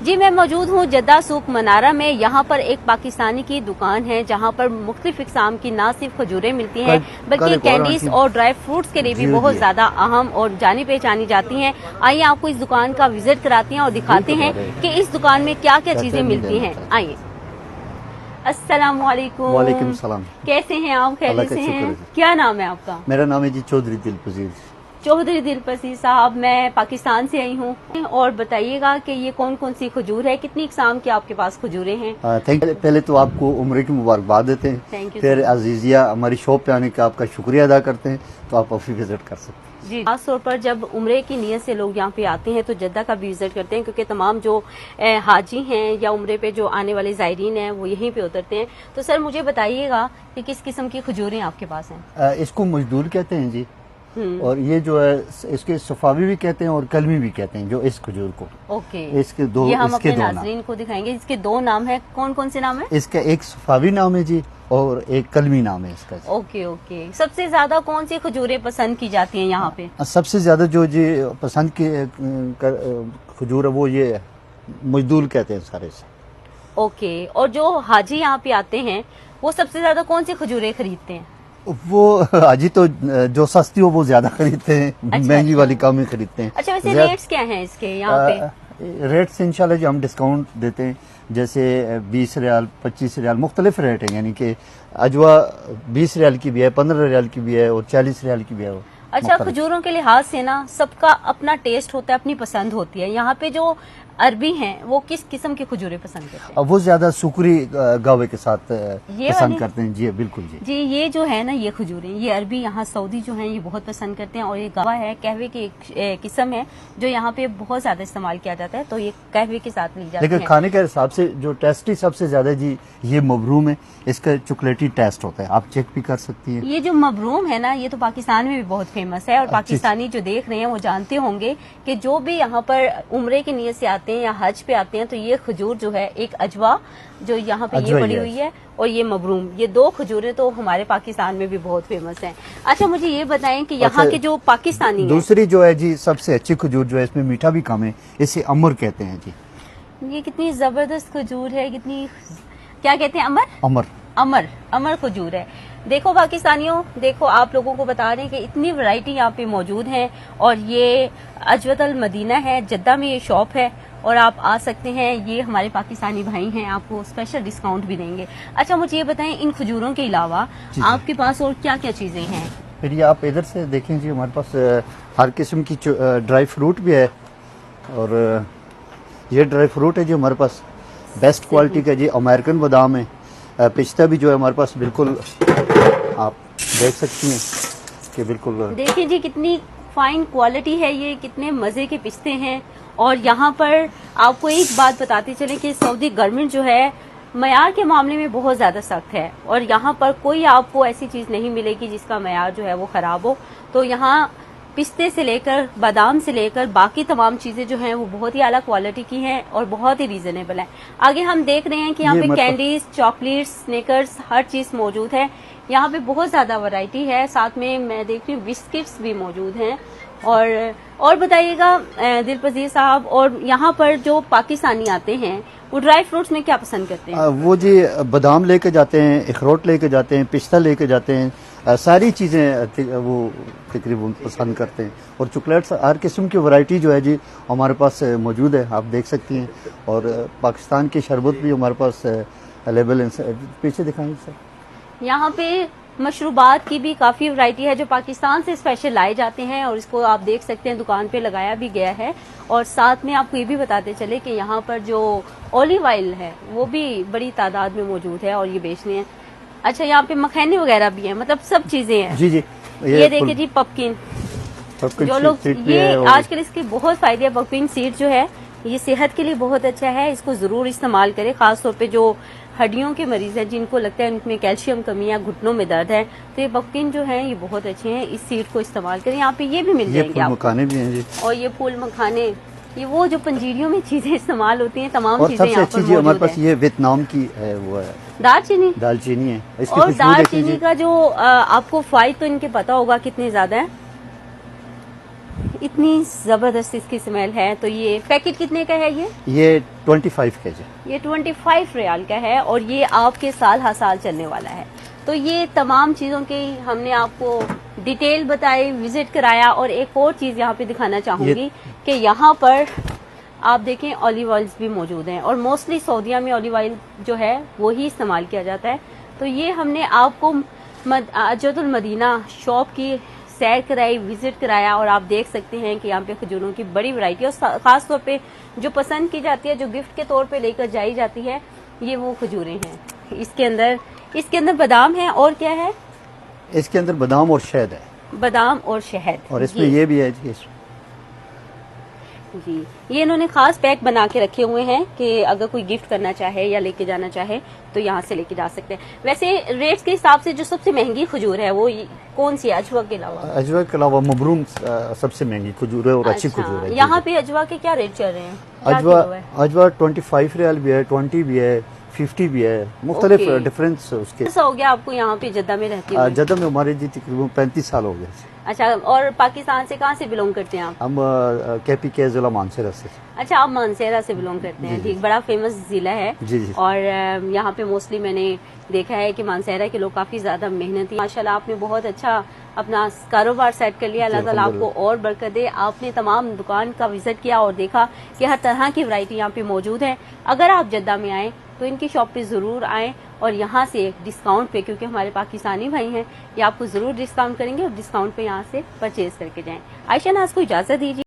जी मैं मौजूद हूँ जद्दा सूक मनारा में। यहाँ पर एक पाकिस्तानी की दुकान है जहाँ पर मुख्तलिफ इक़साम की ना सिर्फ खजूरें मिलती हैं बल्कि कैंडीज और ड्राई फ्रूट्स के लिए भी बहुत ज्यादा अहम और जानी पहचानी जाती हैं। आइए आपको इस दुकान का विजिट कराते हैं और दिखाते हैं कि इस दुकान में क्या क्या चीजें मिलती हैं। आइए। अस्सलाम वालेकुम। वालेकुम सलाम। कैसे हैं आप? खैरियत से हैं? क्या नाम है आपका? मेरा नाम है जी चौधरी दिलपजीर। चौधरी दिलपजीर साहब, मैं पाकिस्तान से आई हूँ और बताइएगा कि ये कौन कौन सी खजूर है, कितनी इकसाम की आपके पास खजूरें हैं? पहले तो आपको उम्र की मुबारकबाद देते हैं, फिर अजीजिया हमारी शॉप पे आने का आपका शुक्रिया अदा करते हैं, तो आप अभी विजिट कर सकते हैं। जी, खास तौर पर जब उम्रे की नीयत से लोग यहाँ पे आते हैं तो जद्दा का भी विजिट करते हैं, क्योंकि तमाम जो हाजी हैं या उम्रे पे जो आने वाले ज़ायरीन हैं वो यहीं पे उतरते हैं। तो सर मुझे बताइएगा कि किस किस्म की खजूरें आपके पास हैं? इसको मजदूर कहते हैं जी, और ये जो है इसके सफावी भी कहते हैं और कलमी भी कहते हैं, जो इस खजूर को। ओके, इसके दो, ये हम इसके अपने दो नाज़रीन को दिखाएंगे। इसके दो नाम है, कौन कौन से नाम है? इसका एक सफावी नाम है जी और एक कलमी नाम है इसका। Okay okay. सबसे ज्यादा कौन सी खजूरें पसंद की जाती हैं यहाँ पे? सबसे ज्यादा जो जी पसंद की खजूर है वो ये मजदूर कहते हैं सारे से। ओके, और जो हाजी यहाँ पे आते हैं वो सबसे ज्यादा कौन सी खजूरें खरीदते हैं? वो हाजी तो जो सस्ती हो वो ज्यादा खरीदते हैं, महंगी वाली कम ही खरीदते हैं। अच्छा, वैसे रेट्स क्या हैं इसके यहाँ पे? रेट्स इंशाल्लाह जी हम डिस्काउंट देते हैं, जैसे 20 रियाल 25 रियाल मुख्तलिफ रेट है, यानी कि अजवा 20 रियाल की भी है, 15 रियाल की भी है और 40 रियाल की भी है। अच्छा, खजूरों के लिहाज से ना सबका अपना टेस्ट होता है, अपनी पसंद होती है। यहाँ पे जो अरबी हैं वो किस किस्म की खजूरें पसंद करते हैं? वो ज्यादा सुकरी गावे के साथ पसंद करते हैं जी। बिल्कुल जी। जी, ये जो है ना ये खजूरें, ये अरबी यहाँ सऊदी जो हैं ये बहुत पसंद करते हैं, और ये गावा है, कहवे की एक किस्म है जो यहाँ पे बहुत ज्यादा इस्तेमाल किया जाता है, तो ये कहवे के साथ ली जाती है। लेकिन खाने के हिसाब से जो टेस्टी सबसे ज्यादा जी ये मबरूम है, इसका चॉकलेटी टेस्ट होता है, आप चेक भी कर सकती हैं। ये जो मबरूम है ना ये तो पाकिस्तान में भी बहुत फेमस है, और पाकिस्तानी जो देख रहे हैं वो जानते होंगे कि जो भी यहाँ पर उम्रे की नीयत से आते हैं या हज पे आते हैं तो ये खजूर जो है, एक अजवा जो यहाँ पे ये पड़ी हुई है और ये मबरूम, ये दो खजूरें तो हमारे पाकिस्तान में भी बहुत फेमस हैं। अच्छा, मुझे ये बताएं कि यहाँ के जो पाकिस्तानी दूसरी जो है जी सबसे अच्छी खजूर जो है, इसमें मीठा भी कम है, इसे अमर कहते हैं जी। ये कितनी जबरदस्त खजूर है, कितनी, क्या कहते हैं? अमर अमर अमर अमर खजूर है। देखो पाकिस्तानियों, देखो आप लोगों को बता रहे हैं कि इतनी वैरायटी यहाँ पे मौजूद है, और ये अजवत अल मदीना है, जद्दा में ये शॉप है, और आप आ सकते हैं। ये हमारे पाकिस्तानी भाई हैं, आपको स्पेशल डिस्काउंट भी देंगे। अच्छा, मुझे ये बताएं इन खजूरों के अलावा आपके पास और क्या क्या चीजें हैं? फिर ये आप इधर से देखें जी, हमारे पास हर किस्म की ड्राई फ्रूट भी है, और ये ड्राई फ्रूट है जी हमारे पास बेस्ट क्वालिटी का जी। अमेरिकन बादाम है, पिस्ता भी जो है हमारे पास, बिल्कुल आप देख सकती हैं कि बिल्कुल। देखिए जी कितनी फाइन क्वालिटी है ये, कितने मजे के पिस्ते हैं। और यहाँ पर आपको एक बात बताते चले कि सऊदी गवर्नमेंट जो है मयार के मामले में बहुत ज्यादा सख्त है, और यहाँ पर कोई आपको ऐसी चीज नहीं मिलेगी जिसका मयार जो है वो खराब हो। तो यहाँ पिस्ते से लेकर बादाम से लेकर बाकी तमाम चीजें जो हैं वो बहुत ही आला क्वालिटी की हैं और बहुत ही रीजनेबल है। आगे हम देख रहे हैं कि यहाँ पे कैंडीज, चॉकलेट्स, स्निकर्स, हर चीज मौजूद है। यहाँ पे बहुत ज्यादा वैरायटी है, साथ में मैं देख रही हूँ बिस्किट्स भी मौजूद हैं। और बताइएगा दिलपजीर साहब, और यहाँ पर जो पाकिस्तानी आते हैं वो ड्राई फ्रूट्स में क्या पसंद करते हैं? वो जी बादाम लेके जाते हैं, अखरोट लेके जाते हैं, पिस्ता लेके जाते हैं, सारी चीज़ें वो तकरीबन पसंद करते हैं। और चॉकलेट्स हर किस्म की वैरायटी जो है जी हमारे पास मौजूद है, आप देख सकती हैं। और पाकिस्तान की शरबत भी हमारे पास अवेलेबल है। पीछे दिखाएंगे सर। यहाँ पे मशरूबात की भी काफ़ी वैरायटी है जो पाकिस्तान से स्पेशल लाए जाते हैं, और इसको आप देख सकते हैं दुकान पे लगाया भी गया है। और साथ में आपको ये भी बताते चले कि यहाँ पर जो ऑलिव ऑयल है वो भी बड़ी तादाद में मौजूद है और ये बेचने हैं। अच्छा, यहाँ पे मखैनी वगैरह भी है, मतलब सब चीज़ें हैं। जी जी, ये देखिए जी पपकिन, जो लोग ये आजकल इसके बहुत फायदे हैं। पपकिन सीड जो है ये सेहत के लिए बहुत अच्छा है, इसको जरूर इस्तेमाल करें। खासतौर पे जो हड्डियों के मरीज हैं जिनको लगता है उनमें कैल्शियम कमी या घुटनों में दर्द है, तो ये पपकिन जो है ये बहुत अच्छे हैं, इस सीड को इस्तेमाल करें। यहाँ पे ये भी मिल जाएंगे आपको। मखाने भी हैं जी, और ये फूल मखाने, ये वो जो पंजीरियों में चीजें इस्तेमाल होती हैं, तमाम चीजें यहाँ पर मौजूद हमारे पास ये वियतनाम की है, वो है दालचीनी है। और दालचीनी का जो आपको फायदा तो इनके पता होगा कितने ज्यादा है। इतनी जबरदस्त इसकी स्मेल है। तो ये पैकेट कितने का है ये 25 kg। ये 25 रियाल का है और ये आपके साल हर साल चलने वाला है। तो ये तमाम चीज़ों की हमने आपको डिटेल बताई, विजिट कराया। और एक और चीज़ यहाँ पे दिखाना चाहूँगी कि यहाँ पर आप देखें ऑलिव ऑयल्स भी मौजूद हैं और मोस्टली सऊदीया में ऑलिव ऑयल जो है वो ही इस्तेमाल किया जाता है। तो ये हमने आपको अजदुल मदीना शॉप की सैर कराई, विजिट कराया और आप देख सकते हैं कि यहाँ पे खजूरों की बड़ी वैरायटी और ख़ास तौर पे जो पसंद की जाती है, जो गिफ्ट के तौर पे लेकर जाई जाती है, ये वो खजूरें हैं। इसके अंदर बादाम है और क्या है? इसके अंदर बादाम और शहद है। बादाम और शहद। और इसमें ये भी है जी, ये इन्होंने खास पैक बना के रखे हुए हैं कि अगर कोई गिफ्ट करना चाहे या लेके जाना चाहे तो यहाँ से लेके जा सकते हैं। वैसे रेट्स के हिसाब से जो सबसे महंगी खजूर है वो कौन सी है अजवा के अलावा? अजवा के अलावा मबरूम सबसे महंगी खजूर है और अच्छी खजूर है। यहाँ पे अजवा के क्या रेट चल रहे हैं? अजवा 25 रियाल भी है, 20 भी है, 50 भी है, मुख्तलिफ डिफरेंस उसके। कैसा हो गया आपको यहाँ पे जद्दा में रहते हुए? जद्दा में हमारे जी तकरीबन 35 साल हो गए। अच्छा, और पाकिस्तान से कहाँ से बिलोंग करते हैं आप? हम KP के जिला मानसेरा से। अच्छा, आप मानसेरा से बिलोंग करते हैं। ठीक, बड़ा फेमस जिला है। जी जी। और यहाँ पे मोस्टली मैंने देखा है कि मानसेरा के लोग काफी ज्यादा मेहनती। माशाल्लाह आपने बहुत अच्छा अपना कारोबार सेट कर लिया। अल्लाह ताला आपको और बरकत दे। आपने तमाम दुकान का विजिट किया और देखा कि हर तरह की वैरायटी यहाँ पे मौजूद है। अगर आप जद्दा में आए तो इनकी शॉप पे जरूर आएं और यहाँ से डिस्काउंट पे, क्योंकि हमारे पाकिस्तानी भाई हैं, ये आपको जरूर डिस्काउंट करेंगे और डिस्काउंट पे यहाँ से परचेज करके जाएं। आयशा नाज को इजाजत दीजिए।